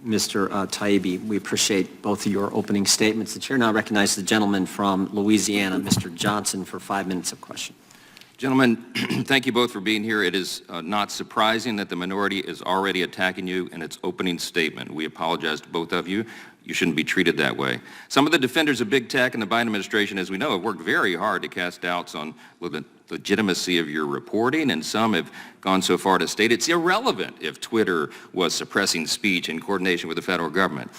Mr. Taibbi. We appreciate both of your opening statements. The chair now recognizes the gentleman from Louisiana, Mr. Johnson, for 5 minutes of question. Gentlemen, thank you both for being here. It is not surprising that the minority is already attacking you in its opening statement. We apologize to both of you. You shouldn't be treated that way. Some of the defenders of big tech and the Biden administration, as we know, have worked very hard to cast doubts on the legitimacy of your reporting, and some have gone so far to state it's irrelevant if Twitter was suppressing speech in coordination with the federal government.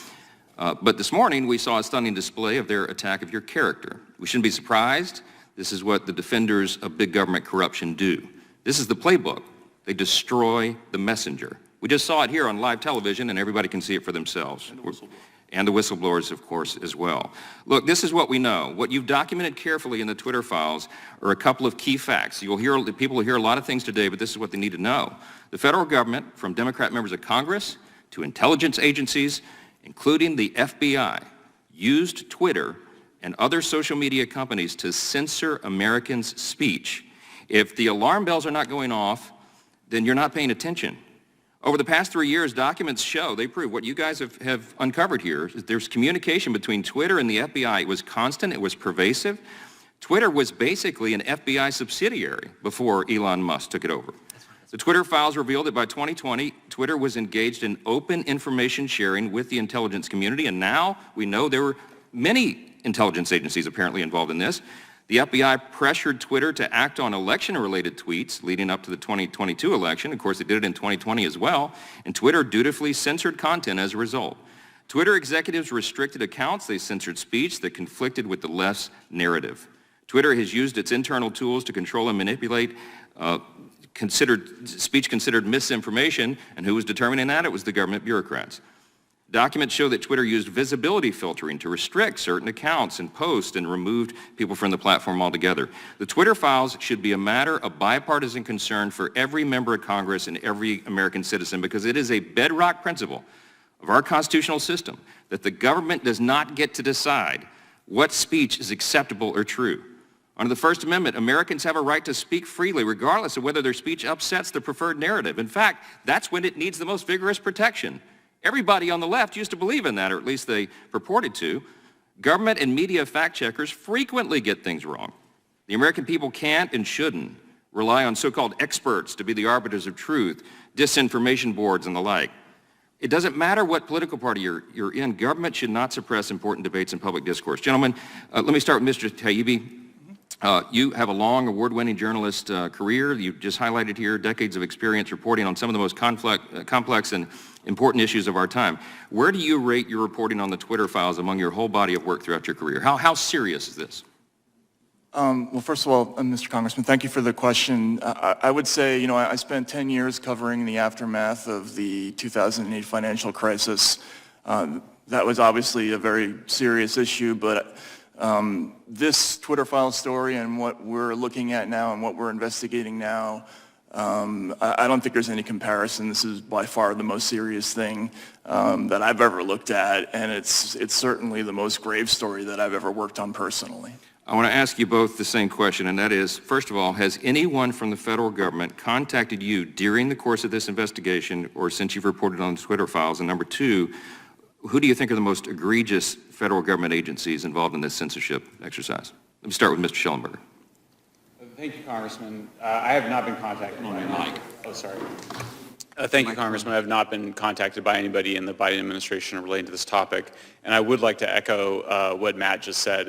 But this morning, we saw a stunning display of their attack of your character. We shouldn't be surprised. This is what the defenders of big government corruption do. This is the playbook. They destroy the messenger. We just saw it here on live television, and everybody can see it for themselves. And the whistleblowers, of course, as well. Look, this is what we know. What you've documented carefully in the Twitter files are a couple of key facts. People will hear a lot of things today, but this is what they need to know. The federal government, from Democrat members of Congress to intelligence agencies, including the FBI, used Twitter and other social media companies to censor Americans' speech. If the alarm bells are not going off, then you're not paying attention. Over the past 3 years, documents show, they prove what you guys have uncovered here, is there's communication between Twitter and the FBI. It was constant, it was pervasive. Twitter was basically an FBI subsidiary before Elon Musk took it over. The Twitter files revealed that by 2020, Twitter was engaged in open information sharing with the intelligence community, and now we know there were many intelligence agencies apparently involved in this. The FBI pressured Twitter to act on election-related tweets leading up to the 2022 election. Of course, they did it in 2020 as well, and Twitter dutifully censored content as a result. Twitter executives restricted accounts. They censored speech that conflicted with the left's narrative. Twitter has used its internal tools to control and manipulate speech considered misinformation, and who was determining that? It was the government bureaucrats. Documents show that Twitter used visibility filtering to restrict certain accounts and posts and removed people from the platform altogether. The Twitter files should be a matter of bipartisan concern for every member of Congress and every American citizen, because it is a bedrock principle of our constitutional system that the government does not get to decide what speech is acceptable or true. Under the First Amendment, Americans have a right to speak freely regardless of whether their speech upsets the preferred narrative. In fact, that's when it needs the most vigorous protection. Everybody on the left used to believe in that, or at least they purported to. Government and media fact-checkers frequently get things wrong. The American people can't and shouldn't rely on so-called experts to be the arbiters of truth, disinformation boards and the like. It doesn't matter what political party you're in. Government should not suppress important debates in public discourse. Gentlemen, let me start with Mr. Taibbi. You have a long, award-winning journalist career. You just highlighted here decades of experience reporting on some of the most complex and important issues of our time. Where do you rate your reporting on the Twitter files among your whole body of work throughout your career? How serious is this? Well, first of all, Mr. Congressman, thank you for the question. I would say, I spent 10 years covering the aftermath of the 2008 financial crisis. That was obviously a very serious issue, but this Twitter file story and what we're looking at now and what we're investigating now, I don't think there's any comparison. This is by far the most serious thing that I've ever looked at, and it's certainly the most grave story that I've ever worked on personally. I want to ask you both the same question, and that is, first of all, has anyone from the federal government contacted you during the course of this investigation or since you've reported on the Twitter files? And number two, who do you think are the most egregious federal government agencies involved in this censorship exercise? Let me start with Mr. Schellenberger. Thank you, Congressman. I have not been contacted by anybody. Oh, sorry. Thank you, Congressman. I have not been contacted by anybody in the Biden administration relating to this topic. And I would like to echo what Matt just said.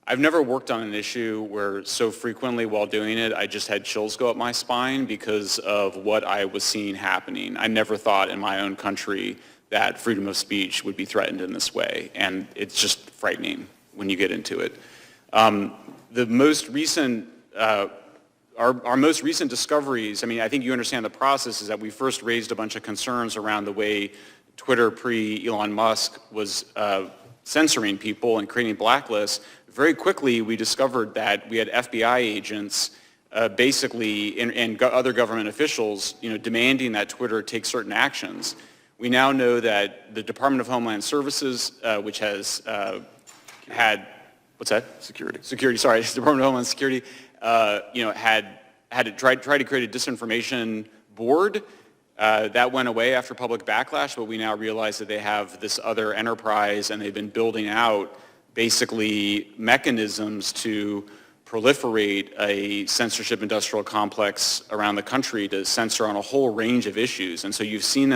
I've never worked on an issue where so frequently while doing it, I just had chills go up my spine because of what I was seeing happening. I never thought in my own country that freedom of speech would be threatened in this way. And it's just frightening when you get into it. The most recent, our most recent discoveries, I think you understand the process, is that we first raised a bunch of concerns around the way Twitter pre-Elon Musk was censoring people and creating blacklists. Very quickly, we discovered that we had FBI agents basically and other government officials, demanding that Twitter take certain actions. We now know that the Department of Homeland Services, which has had, what's that? Security, sorry, Department of Homeland Security, had tried to create a disinformation board That went away after public backlash, but we now realize that they have this other enterprise, and they've been building out basically mechanisms to proliferate a censorship industrial complex around the country to censor on a whole range of issues. And so you've seen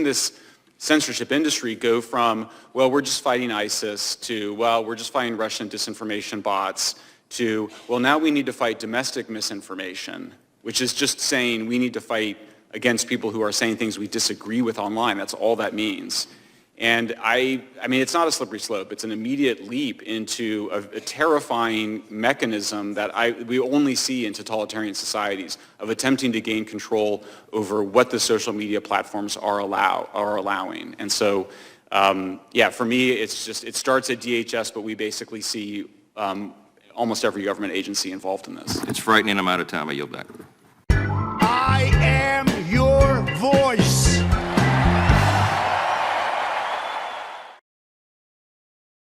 this censorship industry go from, well, we're just fighting ISIS, to, well, we're just fighting Russian disinformation bots, to, well, now we need to fight domestic misinformation, which is just saying we need to fight against people who are saying things we disagree with online. That's all that means. And I mean, it's not a slippery slope. It's an immediate leap into a terrifying mechanism that we only see in totalitarian societies of attempting to gain control over what the social media platforms are allowing. And so, yeah, for me, it starts at DHS, but we basically see almost every government agency involved in this. It's frightening. I'm out of time. I yield back.